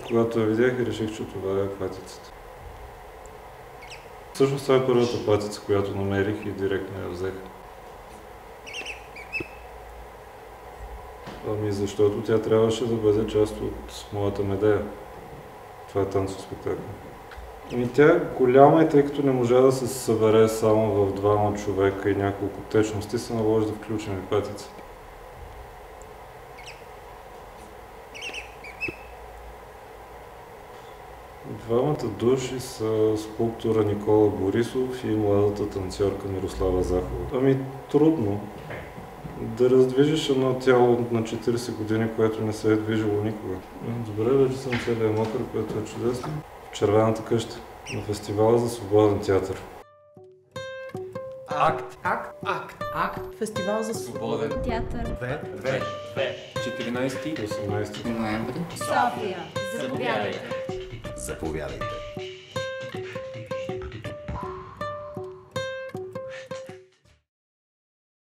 Когато я видях и реших, че това е патицата. Всъщност това е първата патица, която намерих и директно я взех. Ами защото тя трябваше да бъде част от моята медея. Това е танцов спектакъл. Ами тя е голяма и тъй като не можа да се събере само в двама човека и няколко течности, се наложи да включим и патица. Двамата души са скулптора Никола Борисов и младата танцорка Мирослава Захова. Ами трудно. Да раздвижиш едно тяло на 40 години, което не се е движило никога. Добре, вече съм целият мокър, което е чудесно. В Червената къща, на фестивала за свободен театър. Акт. Фестивал за свободен театър. 14 18 ноември. София. Заповядайте. Заповядайте.